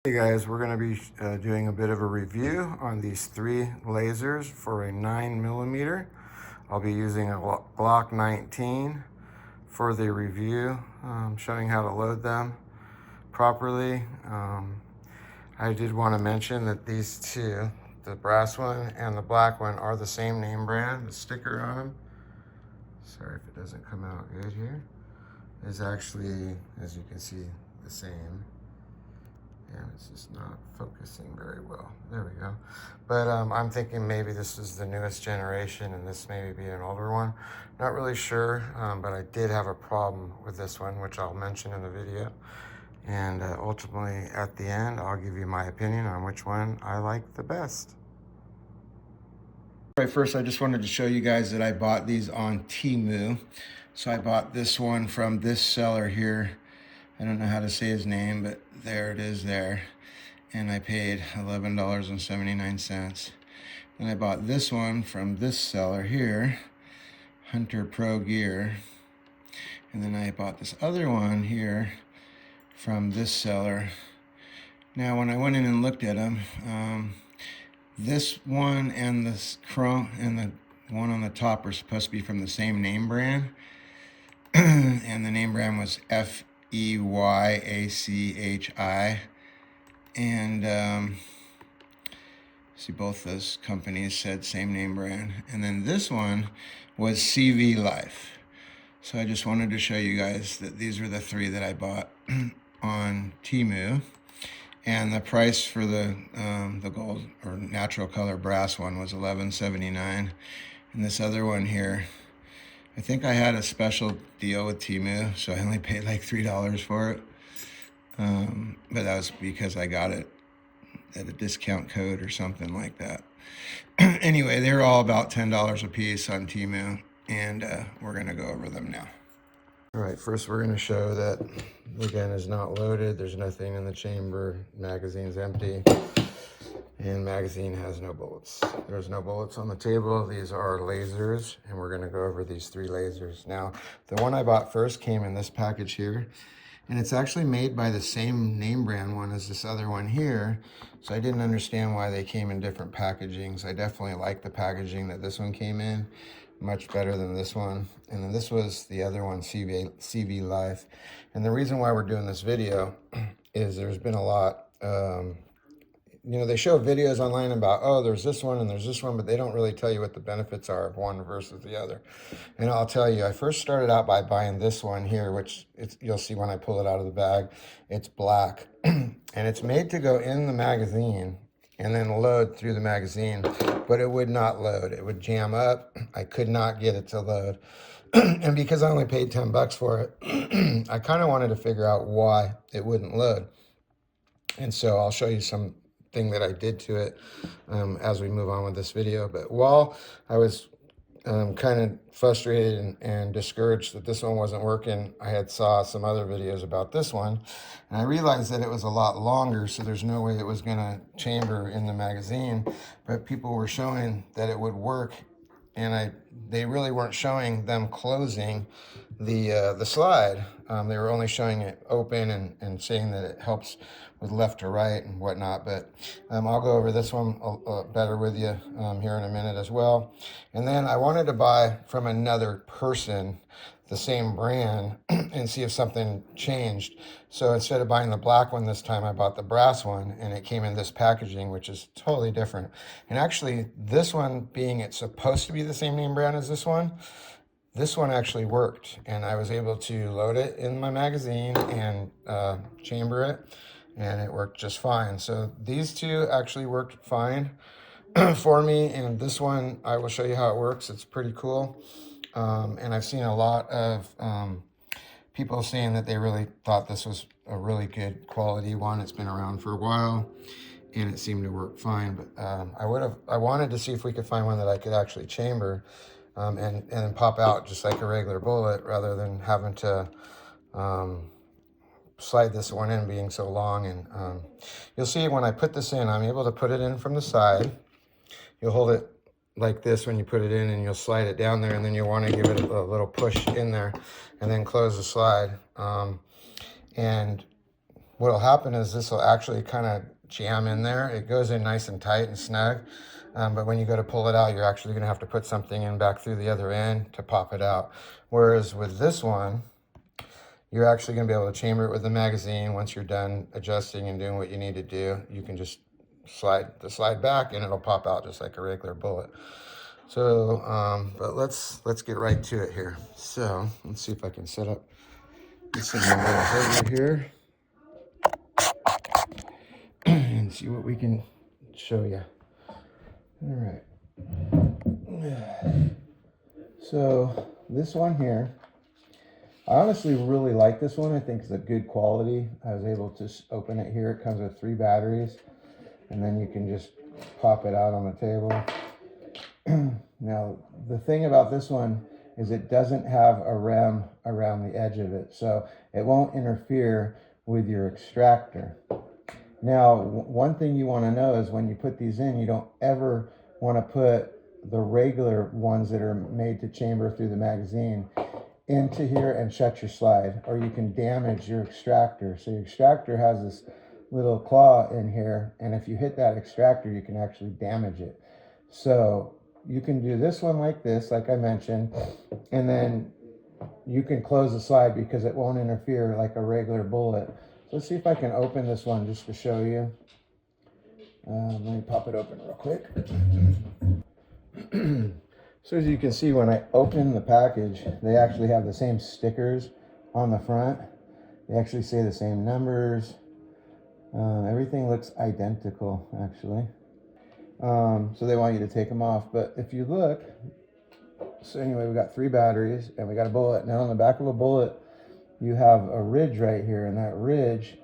Hey guys, we're going to be doing a bit of a review on these three lasers for a 9mm. I'll be using a Glock 19 for the review, showing how to load them properly. I did want to mention that these two, the brass one and the black one, are the same name brand. The sticker on them, sorry if it doesn't come out good here, is actually, as you can see, the same. And it's just not focusing very well. There we go. But I'm thinking maybe this is the newest generation and this may be an older one. Not really sure, but I did have a problem with this one, which I'll mention in the video. And ultimately, at the end, I'll give you my opinion on which one I like the best. All right, first, I just wanted to show you guys that I bought these on Temu. So I bought this one from this seller here. I don't know how to say his name, but there it is there. And I paid $11.79. Then I bought this one from this seller here, Hunter Pro Gear. And then I bought this other one here from this seller. Now, when I went in and looked at them, this one and this chrome and the one on the top are supposed to be from the same name brand. And the name brand was FEYACHI. And see, both those companies said same name brand. And then this one was CV Life. So I just wanted to show you guys that these were the three that I bought on Temu. And the price for the gold or natural color brass one was $11.79. And this other one here, I think I had a special deal with Temu, so I only paid like $3 for it. But that was because I got it at a discount code or something like that. Anyway, they're all about $10 a piece on Temu, and we're gonna go over them now. All right, first we're gonna show that the gun is not loaded. There's nothing in the chamber. Magazine's empty, and magazine has no bullets. There's no bullets on the table. These are lasers, and we're gonna go over these three lasers. Now, the one I bought first came in this package here, and it's actually made by the same name brand one as this other one here. So I didn't understand why they came in different packagings. I definitely like the packaging that this one came in, much better than this one. And then this was the other one, CV Life. And the reason why we're doing this video is there's been a lot, you know, they show videos online about, oh, there's this one and there's this one, but they don't really tell you what the benefits are of one versus the other. And I'll tell you, I first started out by buying this one here, which you'll see when I pull it out of the bag. It's black, and it's made to go in the magazine and then load through the magazine, but it would not load. It would jam up. I could not get it to load. And because I only paid 10 bucks for it, I kind of wanted to figure out why it wouldn't load. And so I'll show you some thing that I did to it as we move on with this video. But while I was kind of frustrated and discouraged that this one wasn't working, I had saw some other videos about this one, and I realized that it was a lot longer, so there's no way it was going to chamber in the magazine, but people were showing that it would work, and they really weren't showing them closing the slide. They were only showing it open and saying that it helps with left to right and whatnot. But I'll go over this one better with you here in a minute as well. And then I wanted to buy from another person the same brand and see if something changed. So instead of buying the black one this time, I bought the brass one, and it came in this packaging, which is totally different. And actually, this one, being it's supposed to be the same name brand as this one actually worked, and I was able to load it in my magazine and chamber it, and it worked just fine. So these two actually worked fine for me, and this one, I will show you how it works. It's pretty cool. And I've seen a lot of people saying that they really thought this was a really good quality one. It's been around for a while, and it seemed to work fine. But I wanted to see if we could find one that I could actually chamber and pop out just like a regular bullet, rather than having to slide this one in, being so long. And you'll see when I put this in, I'm able to put it in from the side. You'll hold it like this when you put it in, and you'll slide it down there, and then you'll want to give it a little push in there and then close the slide. And what'll happen is this will actually kind of jam in there. It goes in nice and tight and snug. But when you go to pull it out, you're actually going to have to put something in back through the other end to pop it out. Whereas with this one, you're actually going to be able to chamber it with the magazine. Once you're done adjusting and doing what you need to do, you can just slide back and it'll pop out just like a regular bullet. So, but let's get right to it here. So let's see if I can set up this thing a little heavier here and see what we can show you. All right. So this one here, I honestly really like this one. I think it's a good quality. I was able to open it here. It comes with 3 batteries, and then you can just pop it out on the table. Now, the thing about this one is it doesn't have a rem around the edge of it, so it won't interfere with your extractor. Now, one thing you want to know is when you put these in, you don't ever want to put the regular ones that are made to chamber through the magazine into here and shut your slide, or you can damage your extractor. So your extractor has this little claw in here, and if you hit that extractor, you can actually damage it. So you can do this one like this, like I mentioned, and then you can close the slide because it won't interfere like a regular bullet. So let's see if I can open this one just to show you. Let me pop it open real quick. So as you can see, when I open the package, they actually have the same stickers on the front. They actually say the same numbers. Everything looks identical, actually. So they want you to take them off. But if you look, so anyway, we got 3 batteries and we got a bullet. Now on the back of a bullet, you have a ridge right here, and that ridge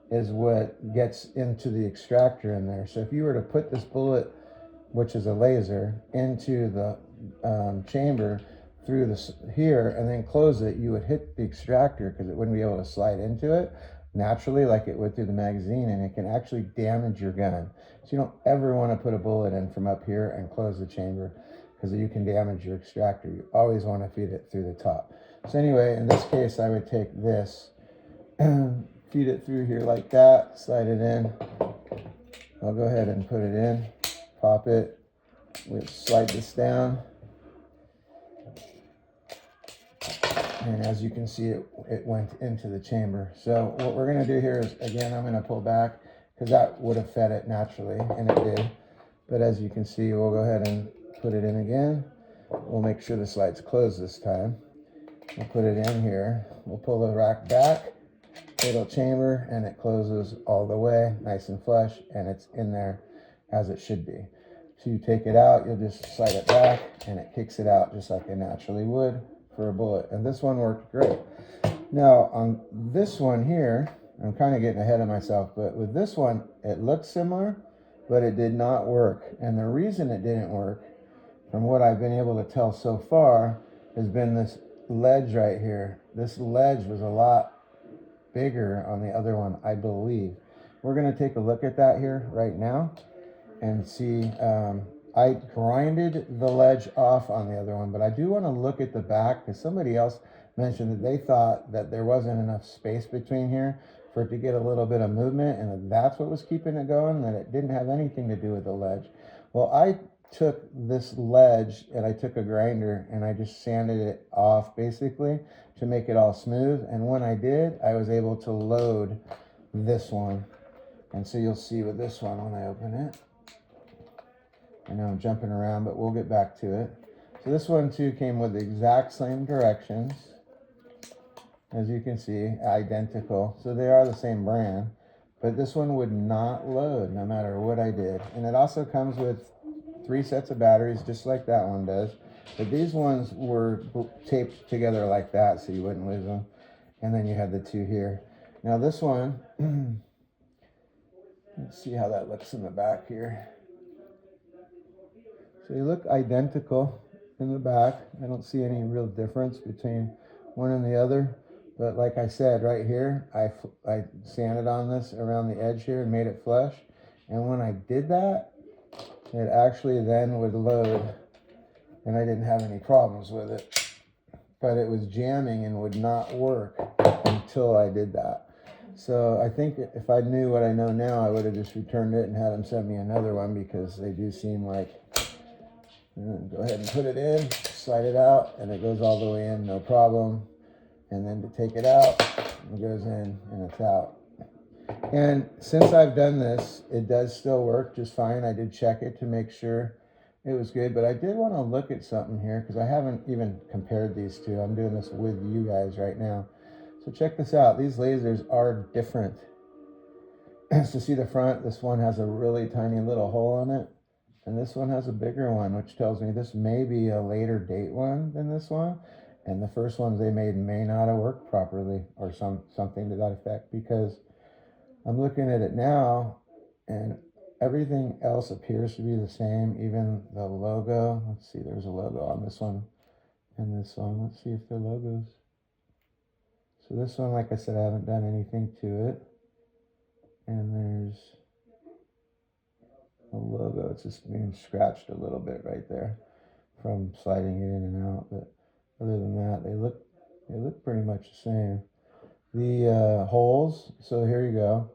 is what gets into the extractor in there. So if you were to put this bullet, which is a laser, into the chamber through this here and then close it, you would hit the extractor because it wouldn't be able to slide into it naturally like it would through the magazine, and it can actually damage your gun. So you don't ever want to put a bullet in from up here and close the chamber because you can damage your extractor. You always want to feed it through the top. So anyway, in this case, I would take this, feed it through here like that, slide it in. I'll go ahead and put it in, pop it, we'll slide this down. And as you can see, it went into the chamber. So what we're gonna do here is, again, I'm gonna pull back because that would have fed it naturally, and it did. But as you can see, we'll go ahead and put it in again. We'll make sure the slide's closed this time. We'll put it in here. We'll pull the rack back. It'll chamber and it closes all the way, nice and flush, and it's in there as it should be. So you take it out, you'll just slide it back and it kicks it out just like it naturally would for a bullet. And this one worked great. Now on this one here, I'm kind of getting ahead of myself, but with this one, it looks similar, but it did not work. And the reason it didn't work, from what I've been able to tell so far, has been this ledge right here. This ledge was a lot bigger on the other one, I believe. We're going to take a look at that here right now and see. I grinded the ledge off on the other one, but I do want to look at the back because somebody else mentioned that they thought that there wasn't enough space between here for it to get a little bit of movement, and that's what was keeping it going, that it didn't have anything to do with the ledge. Well, I took this ledge and I took a grinder and I just sanded it off basically to make it all smooth. And when I did, I was able to load this one. And so you'll see with this one when I open it. I know I'm jumping around, but we'll get back to it. So this one too came with the exact same directions. As you can see, identical. So they are the same brand, but this one would not load no matter what I did. And it also comes with 3 sets of batteries, just like that one does. But these ones were taped together like that, so you wouldn't lose them. And then you had the 2 here. Now this one, let's see how that looks in the back here. So they look identical in the back. I don't see any real difference between one and the other. But like I said, right here, I sanded on this around the edge here and made it flush. And when I did that, it actually then would load, and I didn't have any problems with it. But it was jamming and would not work until I did that. So I think if I knew what I know now, I would have just returned it and had them send me another one, because they do seem like, go ahead and put it in, slide it out, and it goes all the way in, no problem. And then to take it out, it goes in and it's out. And since I've done this, it does still work just fine. I did check it to make sure it was good, but I did want to look at something here because I haven't even compared these two. I'm doing this with you guys right now. So check this out. These lasers are different. So see the front, this one has a really tiny little hole in it, and this one has a bigger one, which tells me this may be a later date one than this one. And the first ones they made may not have worked properly, or something to that effect, because I'm looking at it now and everything else appears to be the same, even the logo. Let's see, there's a logo on this one and this one. Let's see if they're logos. So this one, like I said, I haven't done anything to it. And there's a logo. It's just being scratched a little bit right there from sliding it in and out. But other than that, they look pretty much the same. The holes, so here you go.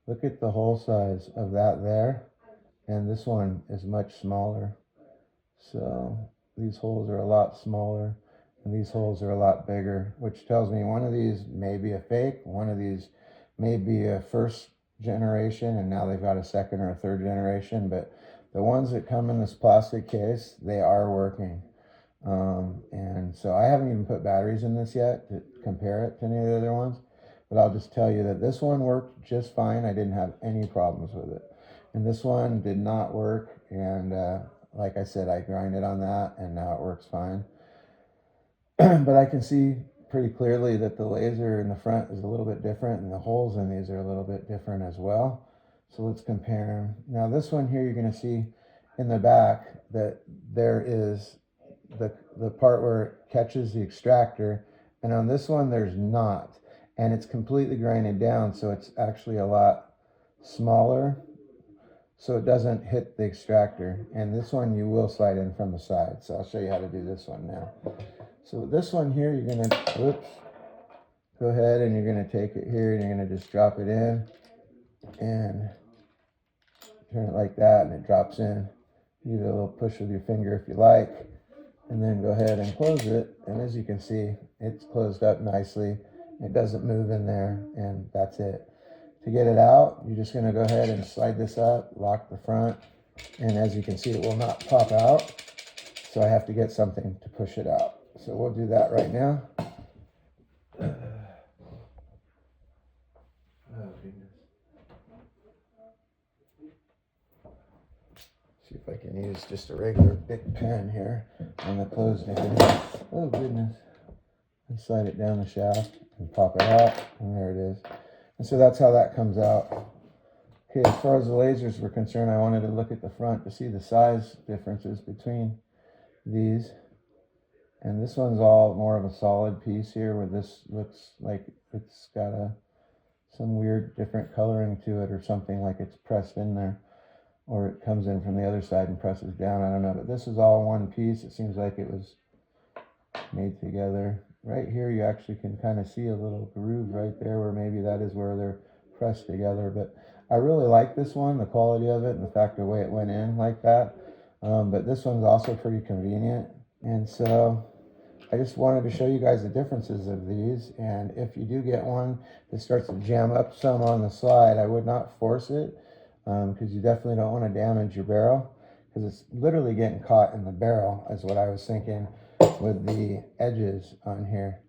Look at the hole size of that there, and this one is much smaller. So these holes are a lot smaller, and these holes are a lot bigger, which tells me one of these may be a fake, one of these may be a first generation, and now they've got a second or a third generation. But the ones that come in this plastic case, they are working. And so I haven't even put batteries in this yet to compare it to any of the other ones, but I'll just tell you that this one worked just fine. I didn't have any problems with it, and this one did not work. And like I said, I grinded on that and now it works fine. But I can see pretty clearly that the laser in the front is a little bit different, and the holes in these are a little bit different as well. So let's compare them. Now this one here, you're going to see in the back that there is the part where it catches the extractor, and on this one there's not, and it's completely grinded down, so it's actually a lot smaller, so it doesn't hit the extractor. And this one you will slide in from the side, so I'll show you how to do this one now. So this one here, you're going to go ahead and you're going to take it here and you're going to just drop it in and turn it like that, and it drops in. Give it a little push with your finger if you like, and then go ahead and close it. And as you can see, it's closed up nicely. It doesn't move in there, and that's it. To get it out, you're just going to go ahead and slide this up, lock the front, and as you can see, it will not pop out. So I have to get something to push it out. So we'll do that right now. Oh, goodness. See if I can use just a regular big pen here on the closed end. Oh, goodness. And slide it down the shaft and pop it out, and there it is. And so that's how that comes out. Okay, as far as the lasers were concerned, I wanted to look at the front to see the size differences between these. And this one's all more of a solid piece here, where this looks like it's got some weird different coloring to it, or something, like it's pressed in there, or it comes in from the other side and presses down. I don't know, but this is all one piece. It seems like it was made together. Right here you actually can kind of see a little groove right there, where maybe that is where they're pressed together. But I really like this one, the quality of it, and the fact the way it went in like that. But this one's also pretty convenient. And so I just wanted to show you guys the differences of these. And if you do get one that starts to jam up some on the slide, I would not force it, because you definitely don't want to damage your barrel, because it's literally getting caught in the barrel, is what I was thinking with the edges on here.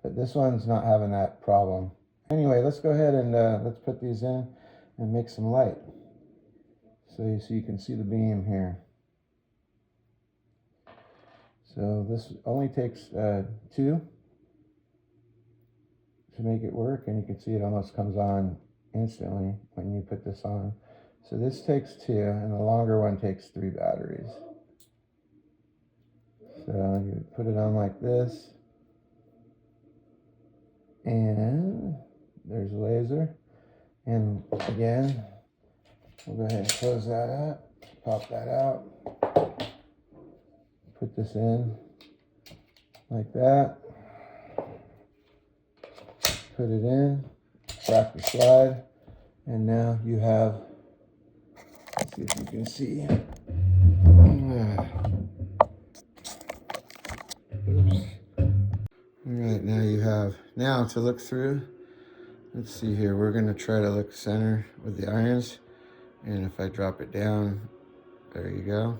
But this one's not having that problem. Anyway, let's go ahead and let's put these in and make some light. So you can see the beam here. So this only takes 2 to make it work, and you can see it almost comes on instantly when you put this on. So this takes 2, and the longer one takes 3 batteries. So you put it on like this, and there's a laser. And again, we'll go ahead and close that up, pop that out, put this in like that, put it in, crack the slide, and now you have, let's see if you can see. Oops. All right, now you have, now to look through, let's see here, we're gonna try to look center with the irons, and if I drop it down, there you go.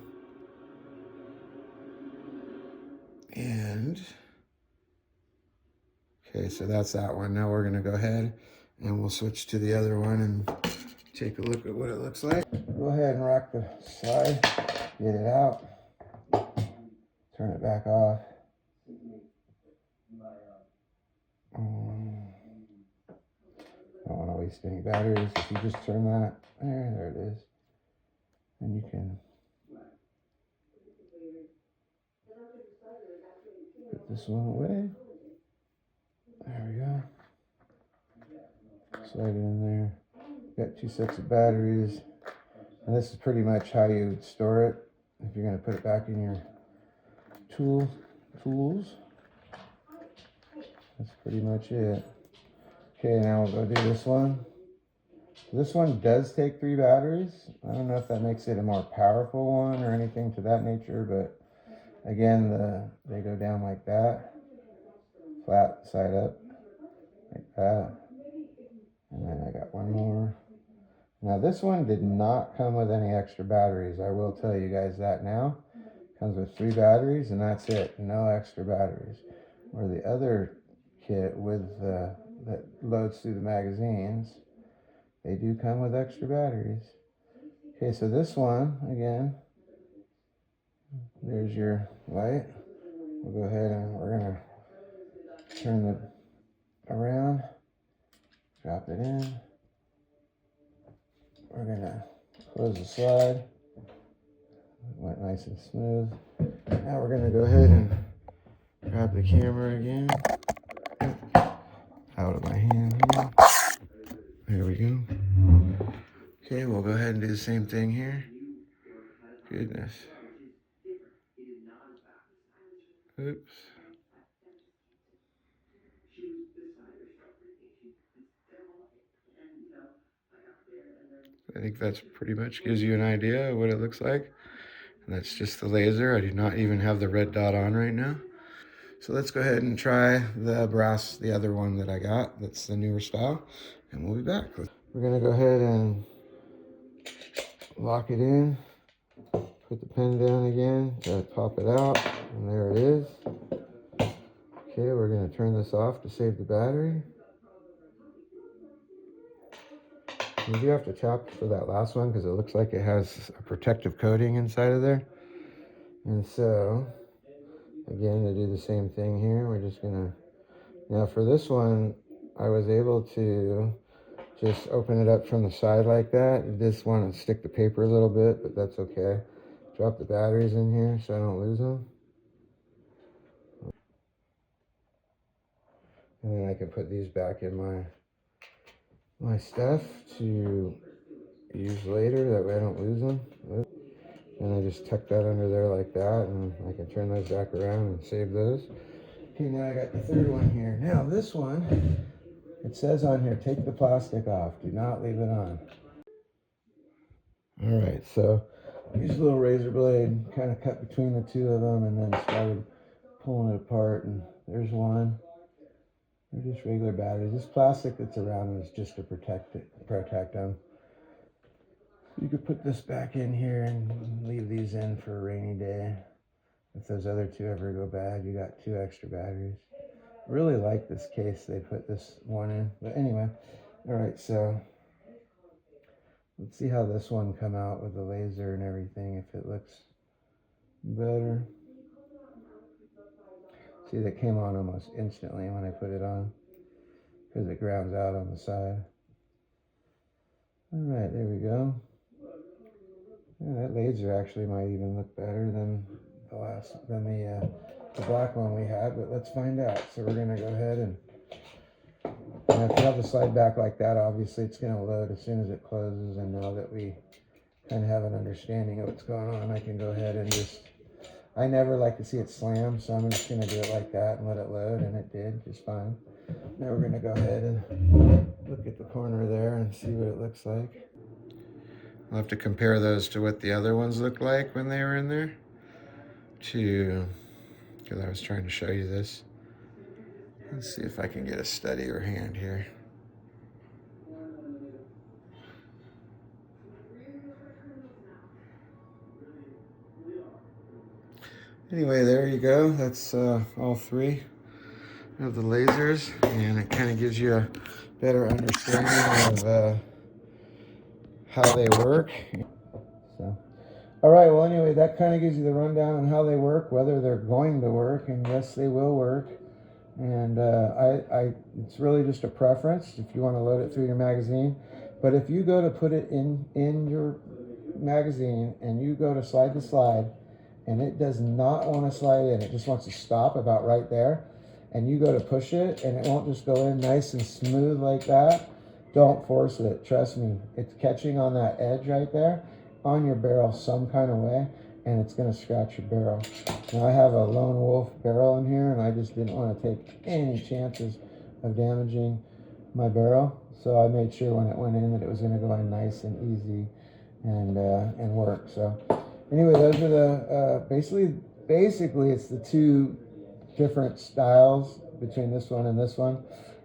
And, okay, so that's that one. Now we're gonna go ahead and we'll switch to the other one and take a look at what it looks like. Go ahead and rock the slide, get it out, turn it back off. Don't want to waste any batteries. If you just turn that, there it is. And you can put this one away. There we go. Slide it in there. Got 2 sets of batteries. And this is pretty much how you would store it if you're going to put it back in your tools. That's pretty much it. Okay, now we'll go do this one. This one does take 3 batteries. I don't know if that makes it a more powerful one or anything to that nature, but again, they go down like that, flat side up, like that. And then I got one more. Now this one did not come with any extra batteries. I will tell you guys that now. Comes with 3 batteries and that's it, no extra batteries. Where the other kit with that loads through the magazines, they do come with extra batteries. Okay, so this one, again, there's your light. We'll go ahead and we're gonna turn it around, drop it in. We're gonna close the slide. It went nice and smooth. Now we're gonna go ahead and grab the camera again. Out of my hand here. There we go. Okay, we'll go ahead and do the same thing here. Goodness. Oops. I think that's pretty much gives you an idea of what it looks like. And that's just the laser. I do not even have the red dot on right now. So let's go ahead and try the brass, the other one that I got. That's the newer style. And we'll be back. We're gonna go ahead and lock it in. Put the pen down again to pop it out. And there it is. Okay, we're gonna turn this off to save the battery. You do have to tap for that last one because it looks like it has a protective coating inside of there. And so, again, to do the same thing here, we're just gonna, now for this one, I was able to just open it up from the side like that. I just want to stick the paper a little bit, but that's okay. Drop the batteries in here so I don't lose them. And then I can put these back in my stuff to use later, that way I don't lose them. And I just tuck that under there like that, and I can turn those back around and save those. Okay, now I got the third one here. Now this one, it says on here, take the plastic off, do not leave it on. All right, so use a little razor blade, kind of cut between the 2 of them, and then started pulling it apart, and there's one. They're just regular batteries. This plastic that's around is just to protect them. You could put this back in here and leave these in for a rainy day. If those other 2 ever go bad, you got 2 extra batteries. Really like this case they put this one in. But anyway, all right, so let's see how this one come out with the laser and everything, if it looks better. See, that came on almost instantly when I put it on because it grounds out on the side. All right, there we go. Yeah, that laser actually might even look better than the black one we had, but let's find out. So we're gonna go ahead and if you have the slide back like that, obviously it's gonna load as soon as it closes. And now that we kind of have an understanding of what's going on, I can go ahead and just I never like to see it slam, so I'm just gonna do it like that and let it load, and it did just fine. Now we're gonna go ahead and look at the corner there and see what it looks like. I'll have to compare those to what the other ones looked like when they were in there, because I was trying to show you this. Let's see if I can get a steadier hand here. Anyway, there you go. That's all three of the lasers, and it kind of gives you a better understanding of how they work. So, all right, well, anyway, that kind of gives you the rundown on how they work, whether they're going to work, and yes, they will work. And it's really just a preference if you want to load it through your magazine. But if you go to put it in your magazine and you go to slide the slide, and it does not want to slide in, it just wants to stop about right there, and you go to push it and it won't just go in nice and smooth like that, don't force it. Trust me, it's catching on that edge right there on your barrel some kind of way, and it's going to scratch your barrel. Now I have a Lone Wolf barrel in here, and I just didn't want to take any chances of damaging my barrel, so I made sure when it went in that it was going to go in nice and easy and work. So anyway, those are the basically it's the two different styles between this one and this one.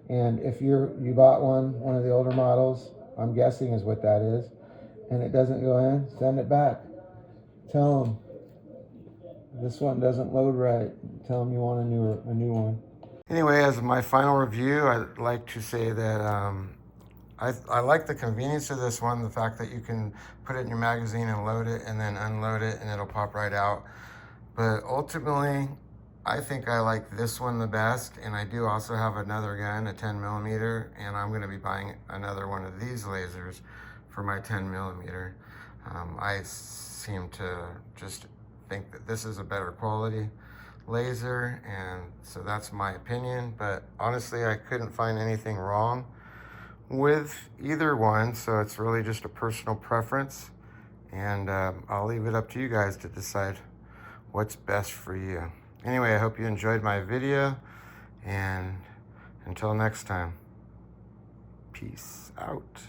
And if you bought one of the older models, I'm guessing is what that is, and it doesn't go in, send it back. Tell them this one doesn't load right. Tell them you want a new one. Anyway, as my final review, I'd like to say that I like the convenience of this one, the fact that you can put it in your magazine and load it and then unload it and it'll pop right out. But ultimately, I think I like this one the best, and I do also have another gun, a 10mm, and I'm going to be buying another one of these lasers for my 10mm. I seem to just think that this is a better quality laser, and so that's my opinion. But honestly, I couldn't find anything wrong with either one, so it's really just a personal preference, and I'll leave it up to you guys to decide what's best for you. Anyway, I hope you enjoyed my video, and until next time, peace out.